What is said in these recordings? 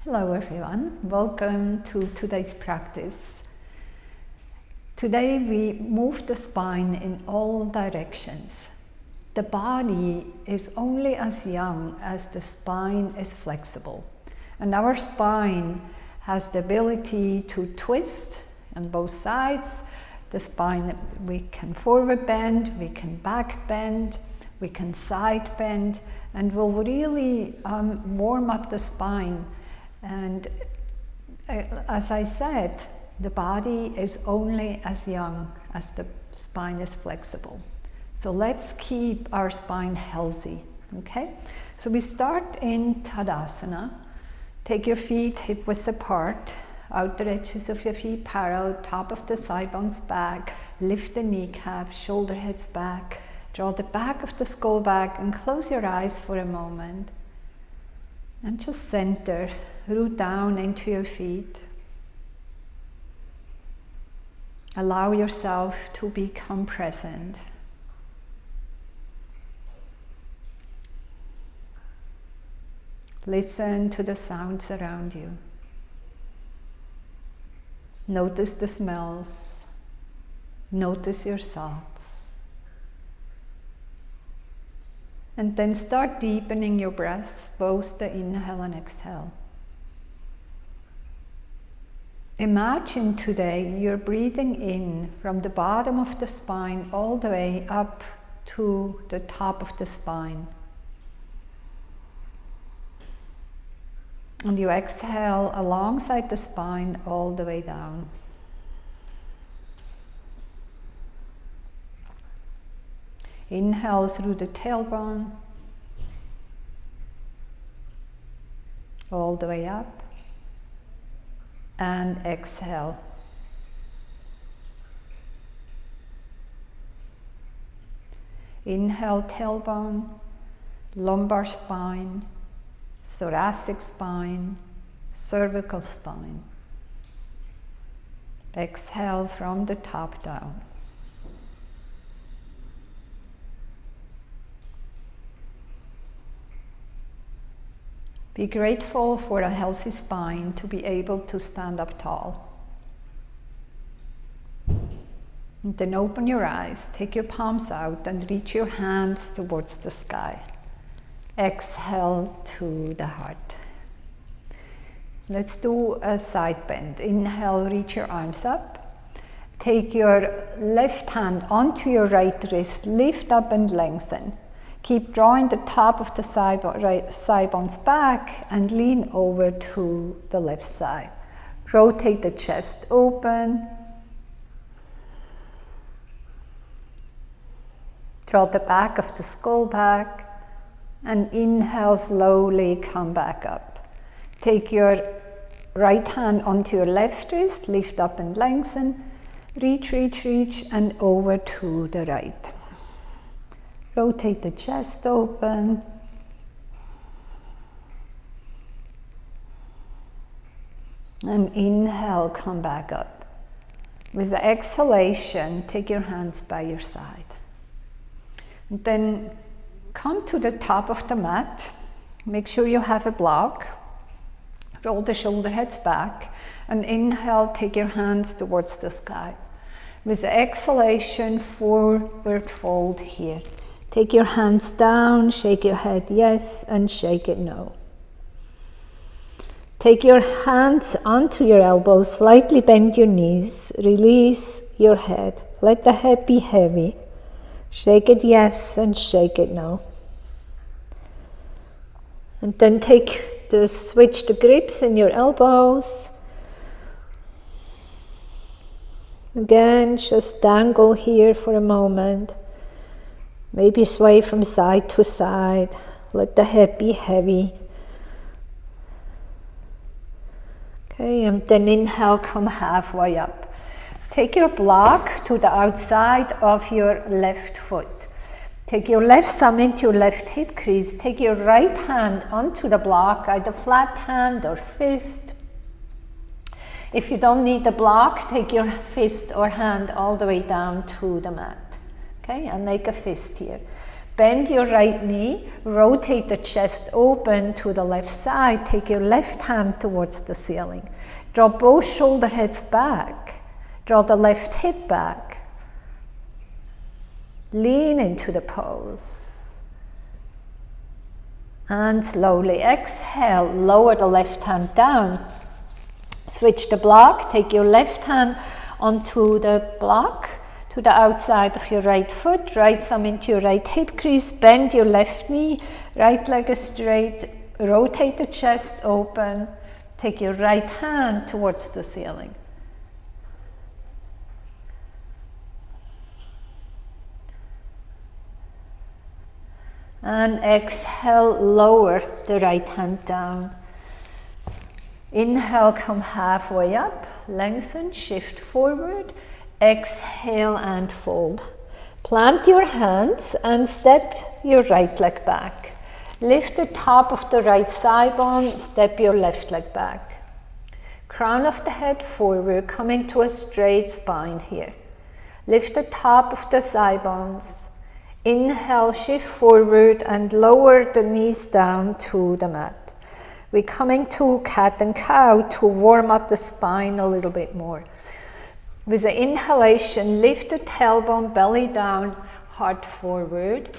Hello everyone, welcome to today's practice. Today we move the spine in all directions. The body is only as young as the spine is flexible, and our spine has the ability to twist on both sides. The spine, we can forward bend, we can back bend, we can side bend, and we'll really warm up the spine. And as I said, the body is only as young as the spine is flexible. So let's keep our spine healthy, okay? So we start in Tadasana. Take your feet hip width apart, outer edges of your feet parallel, top of the thigh bones back, lift the kneecap, shoulder heads back, draw the back of the skull back and close your eyes for a moment. And just center, root down into your feet. Allow yourself to become present. Listen to the sounds around you. Notice the smells. Notice your thoughts. And then start deepening your breaths, both the inhale and exhale. Imagine today you're breathing in from the bottom of the spine all the way up to the top of the spine. And you exhale alongside the spine all the way down. Inhale through the tailbone, all the way up, and exhale. Inhale, tailbone, lumbar spine, thoracic spine, cervical spine. Exhale from the top down. Be grateful for a healthy spine to be able to stand up tall. And then open your eyes, take your palms out and reach your hands towards the sky. Exhale to the heart. Let's do a side bend. Inhale, reach your arms up. Take your left hand onto your right wrist, lift up and lengthen. Keep drawing the top of the thigh bones back and lean over to the left side. Rotate the chest open. Draw the back of the skull back and inhale, slowly come back up. Take your right hand onto your left wrist, lift up and lengthen. Reach, reach, reach and over to the right. Rotate the chest open. And inhale, come back up. With the exhalation, take your hands by your side. And then come to the top of the mat. Make sure you have a block. Roll the shoulder heads back. And inhale, take your hands towards the sky. With the exhalation, forward fold here. Take your hands down, shake your head yes, and shake it no. Take your hands onto your elbows, slightly bend your knees, release your head. Let the head be heavy. Shake it yes, and shake it no. And then switch the grips in your elbows. Again, just dangle here for a moment. Maybe sway from side to side. Let the head be heavy. Okay, and then inhale, come halfway up. Take your block to the outside of your left foot. Take your left thumb into your left hip crease. Take your right hand onto the block, either flat hand or fist. If you don't need the block, take your fist or hand all the way down to the mat. Okay, and make a fist here. Bend your right knee, rotate the chest open to the left side, take your left hand towards the ceiling. Draw both shoulder heads back, draw the left hip back. Lean into the pose. And slowly exhale, lower the left hand down. Switch the block, take your left hand onto the block, to the outside of your right foot, right thumb into your right hip crease, bend your left knee, right leg is straight, rotate the chest open, take your right hand towards the ceiling. And exhale, lower the right hand down. Inhale, come halfway up, lengthen, shift forward. Exhale and fold. Plant your hands and step your right leg back. Lift the top of the right thigh bone, step your left leg back. Crown of the head forward, coming to a straight spine here. Lift the top of the thigh bones. Inhale, shift forward and lower the knees down to the mat. We're coming to cat and cow to warm up the spine a little bit more. With the inhalation, lift the tailbone, belly down, heart forward.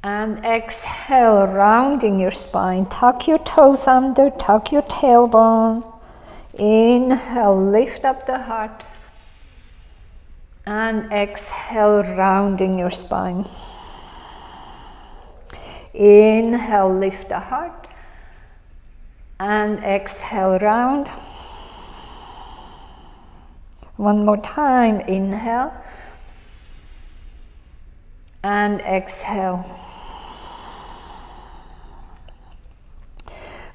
And exhale, rounding your spine. Tuck your toes under, tuck your tailbone. Inhale, lift up the heart. And exhale, rounding your spine. Inhale, lift the heart. And exhale, round. One more time, inhale. And exhale.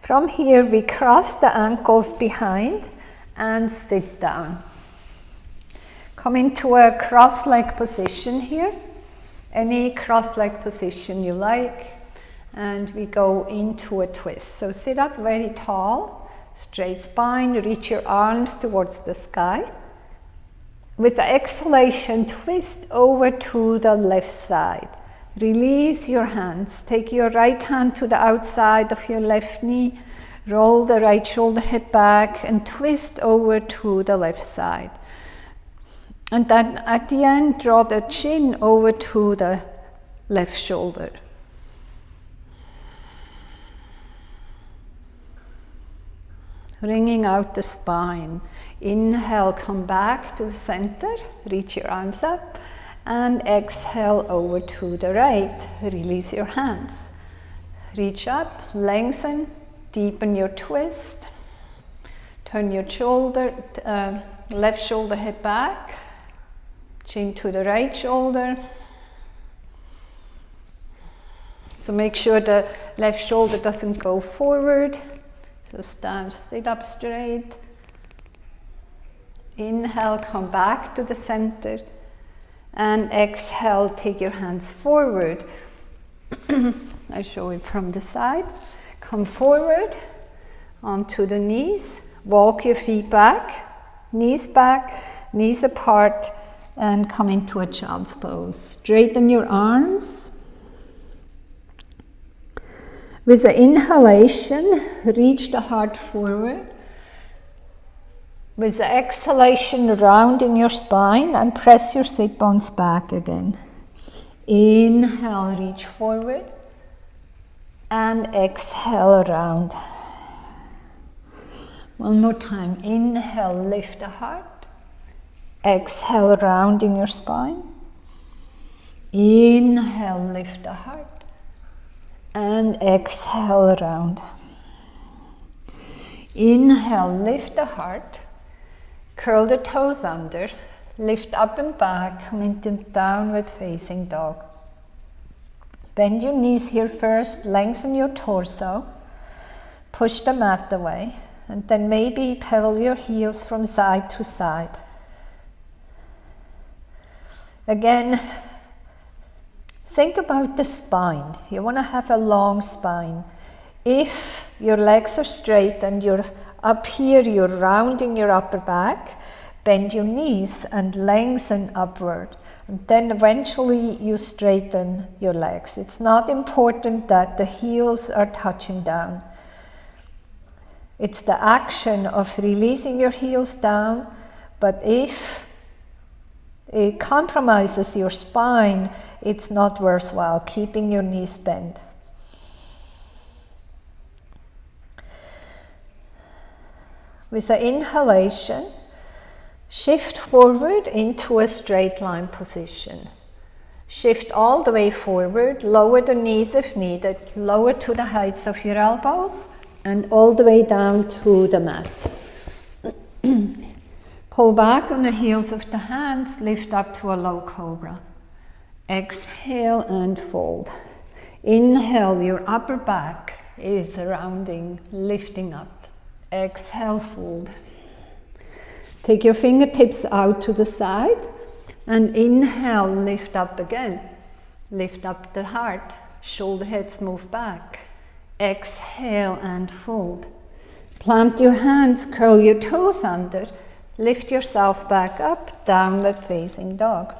From here, we cross the ankles behind and sit down. Come into a cross-leg position here. Any cross-leg position you like. And we go into a twist. So sit up very tall, straight spine, reach your arms towards the sky. With the exhalation, twist over to the left side. Release your hands. Take your right hand to the outside of your left knee. Roll the right shoulder head back and twist over to the left side. And then at the end, draw the chin over to the left shoulder. Wringing out the spine. Inhale, come back to the center, reach your arms up, and exhale over to the right. Release your hands. Reach up, lengthen, deepen your twist. Turn your shoulder, left shoulder head back, chin to the right shoulder. So make sure the left shoulder doesn't go forward. So stand, sit up straight. Inhale, come back to the center. And exhale, take your hands forward. I show it from the side. Come forward onto the knees. Walk your feet back, knees apart, and come into a child's pose. Straighten your arms. With the inhalation, reach the heart forward. With the exhalation, rounding your spine and press your sit bones back again. Inhale, reach forward. And exhale, round. One more time. Inhale, lift the heart. Exhale, rounding your spine. Inhale, lift the heart. And exhale, round. Inhale, lift the heart. Curl the toes under. Lift up and back. Come into downward facing dog. Bend your knees here first. Lengthen your torso. Push the mat away. And then maybe pedal your heels from side to side. Again, think about the spine. You want to have a long spine. If your legs are straight and you're up here, you're rounding your upper back, Bend your knees and lengthen upward. And then eventually you straighten your legs. It's not important that the heels are touching down. It's the action of releasing your heels down, but if it compromises your spine, it's not worthwhile keeping your knees bent. With the inhalation, shift forward into a straight line position. Shift all the way forward, lower the knees if needed, lower to the heights of your elbows, and all the way down to the mat. Pull back on the heels of the hands, lift up to a low cobra. Exhale and fold. Inhale, your upper back is rounding, lifting up. Exhale, fold. Take your fingertips out to the side and inhale, lift up again. Lift up the heart, shoulder heads move back. Exhale and fold. Plant your hands, curl your toes under. Lift yourself back up, downward facing dog.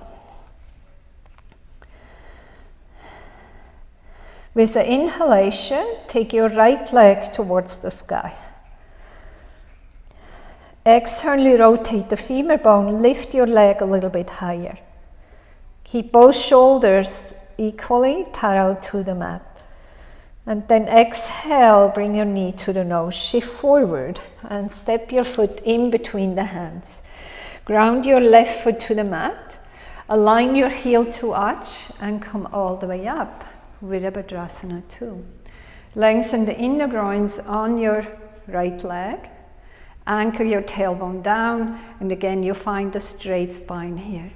With the inhalation, take your right leg towards the sky. Externally rotate the femur bone, lift your leg a little bit higher. Keep both shoulders equally parallel to the mat. And then exhale, bring your knee to the nose, shift forward and step your foot in between the hands. Ground your left foot to the mat, align your heel to arch and come all the way up, Virabhadrasana 2. Lengthen the inner groins on your right leg, anchor your tailbone down, and again you find a straight spine here.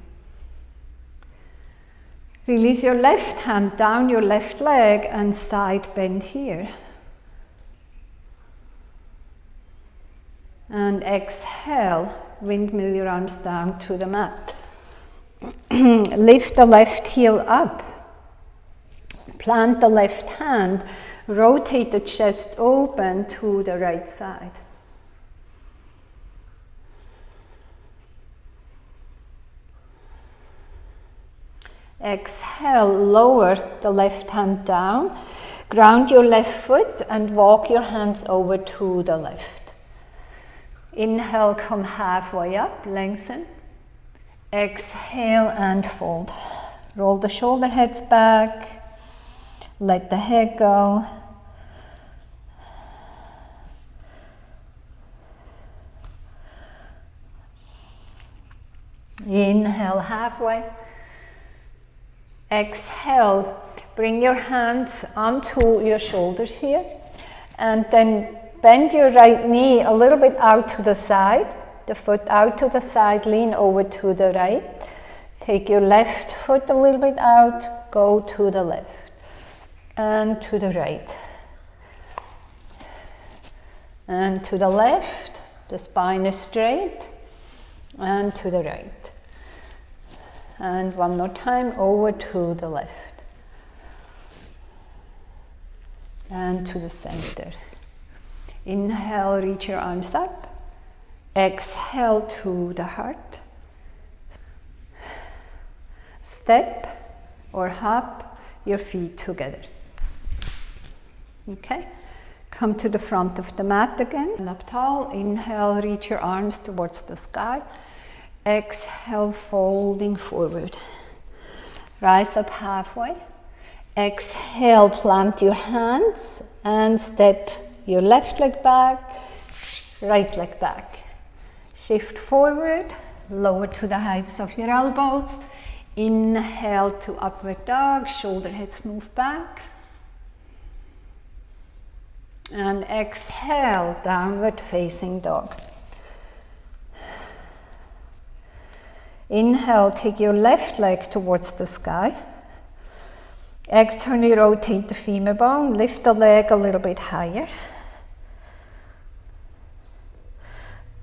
Release your left hand down your left leg and side bend here. And exhale, windmill your arms down to the mat. Lift the left heel up. Plant the left hand, rotate the chest open to the right side. Exhale, lower the left hand down, ground your left foot and walk your hands over to the left. Inhale, come halfway up, lengthen. Exhale and fold. Roll the shoulder heads back, let the head go. Inhale, halfway. Exhale, bring your hands onto your shoulders here and then bend your right knee a little bit out to the side, the foot out to the side, lean over to the right. Take your left foot a little bit out, go to the left and to the right. And to the left, the spine is straight, and to the right. And one more time, over to the left. And to the center. Inhale, reach your arms up. Exhale to the heart. Step or hop your feet together. Okay? Come to the front of the mat again. And up tall. Inhale, reach your arms towards the sky. Exhale, folding forward. Rise up halfway. Exhale, plant your hands and step your left leg back, right leg back. Shift forward, lower to the heights of your elbows. Inhale to upward dog, shoulder heads move back. And exhale, downward facing dog. Inhale, take your left leg towards the sky. Externally rotate the femur bone, lift the leg a little bit higher.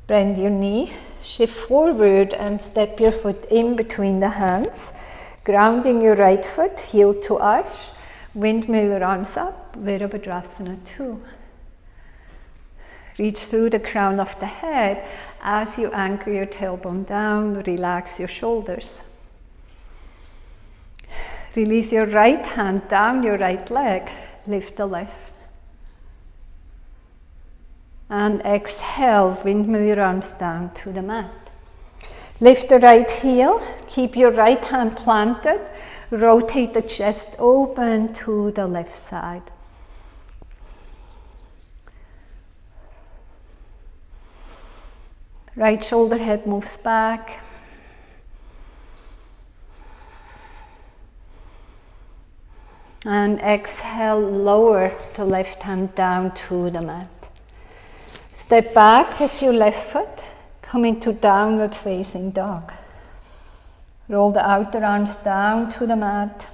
Bend your knee, shift forward and step your foot in between the hands. Grounding your right foot, heel to arch. Windmill your arms up, Virabhadrasana 2. Reach through the crown of the head. As you anchor your tailbone down, relax your shoulders. Release your right hand down your right leg. Lift the left. And exhale, windmill your arms down to the mat. Lift the right heel. Keep your right hand planted. Rotate the chest open to the left side. Right shoulder head moves back. And exhale, lower the left hand down to the mat. Step back with your left foot. Come into downward facing dog. Roll the outer arms down to the mat.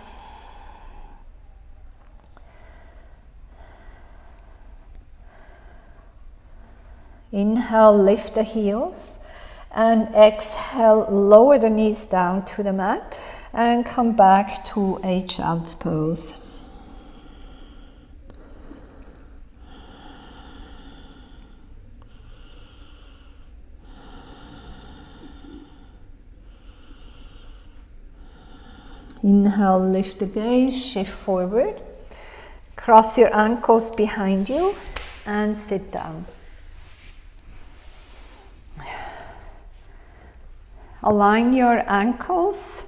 Inhale, lift the heels. And exhale, lower the knees down to the mat. And come back to a child's pose. Inhale, lift the gaze, shift forward. Cross your ankles behind you and sit down. Align your ankles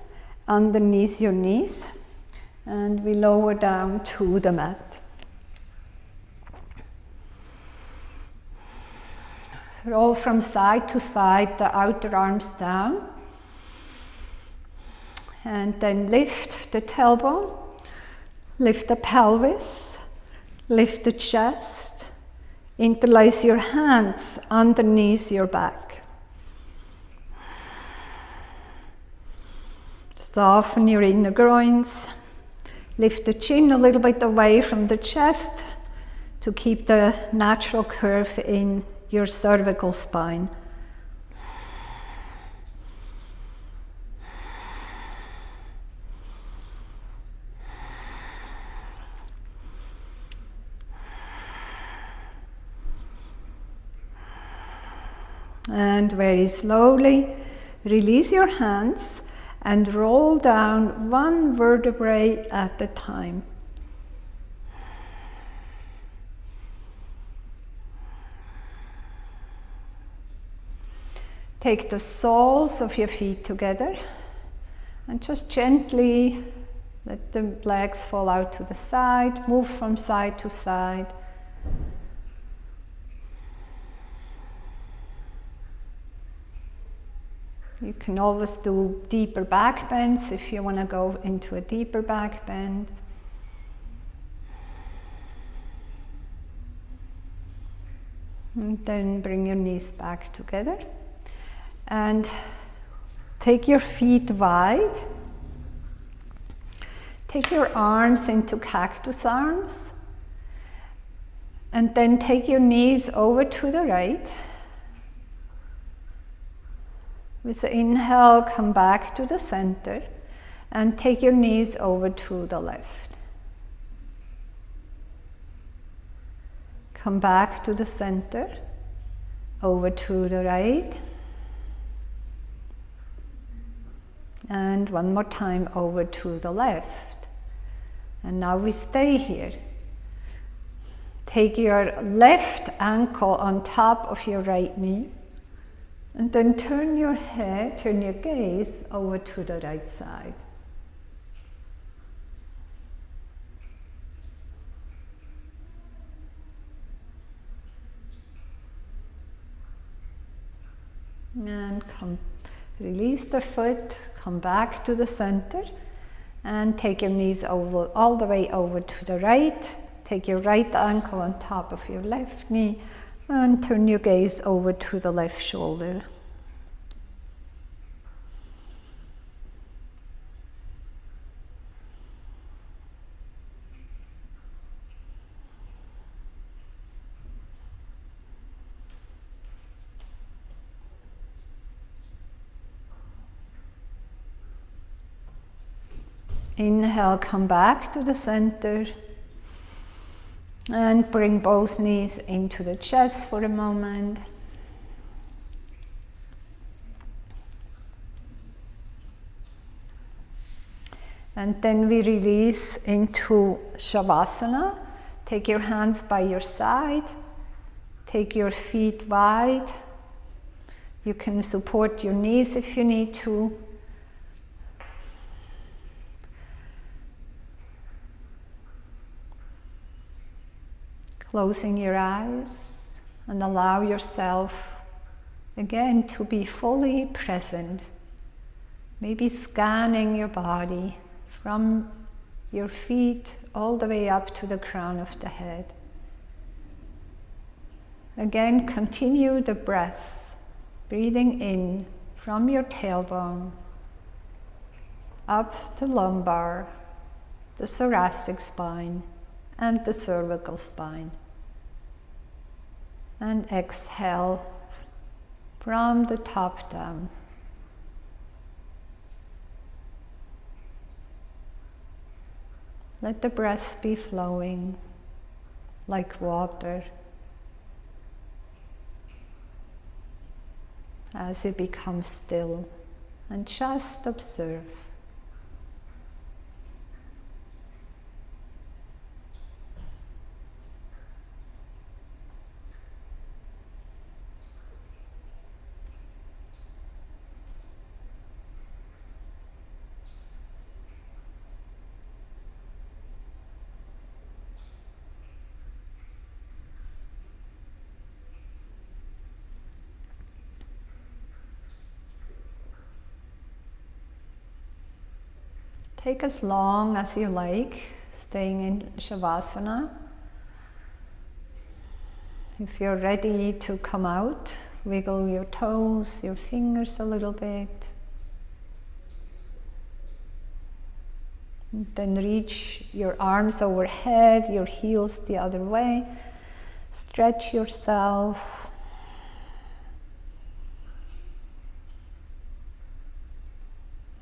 underneath your knees, and we lower down to the mat. Roll from side to side, the outer arms down. And then lift the tailbone, lift the pelvis, lift the chest, interlace your hands underneath your back. Soften your inner groins, lift the chin a little bit away from the chest to keep the natural curve in your cervical spine. And very slowly release your hands and roll down one vertebrae at a time. Take the soles of your feet together and just gently let the legs fall out to the side, move from side to side. You can always do deeper back bends if you want to go into a deeper back bend. And then bring your knees back together. And take your feet wide. Take your arms into cactus arms. And then take your knees over to the right. With the inhale, come back to the center and take your knees over to the left. Come back to the center, over to the right. And one more time over to the left. And now we stay here. Take your left ankle on top of your right knee. And then turn your head, turn your gaze over to the right side. And release the foot, come back to the center, and take your knees over, all the way over to the right. Take your right ankle on top of your left knee, and turn your gaze over to the left shoulder. Inhale, come back to the center. And bring both knees into the chest for a moment. And then we release into Shavasana. Take your hands by your side. Take your feet wide. You can support your knees if you need to. Closing your eyes and allow yourself again to be fully present. Maybe scanning your body from your feet all the way up to the crown of the head. Again, continue the breath, breathing in from your tailbone, up the lumbar, the thoracic spine, and the cervical spine. And exhale from the top down. Let the breath be flowing like water as it becomes still, and just observe. Take as long as you like, staying in Shavasana. If you're ready to come out, wiggle your toes, your fingers a little bit. And then reach your arms overhead, your heels the other way. Stretch yourself.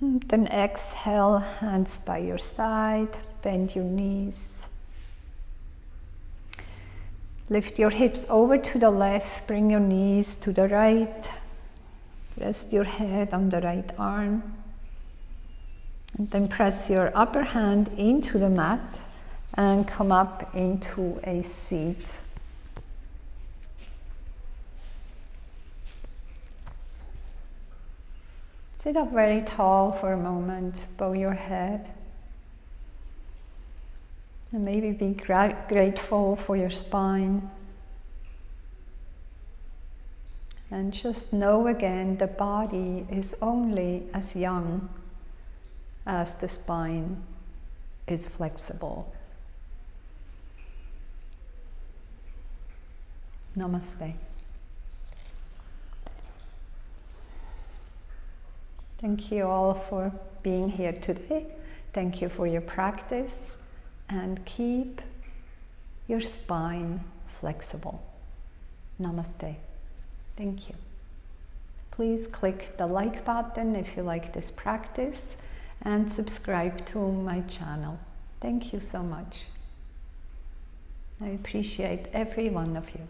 Then exhale, hands by your side, bend your knees. Lift your hips over to the left, bring your knees to the right. Rest your head on the right arm. And then press your upper hand into the mat and come up into a seat. Sit up very tall for a moment, bow your head, and maybe be grateful for your spine. And just know again, the body is only as young as the spine is flexible. Namaste. Thank you all for being here today. Thank you for your practice, and keep your spine flexible. Namaste. Thank you. Please click the like button if you like this practice, and subscribe to my channel. Thank you so much. I appreciate every one of you.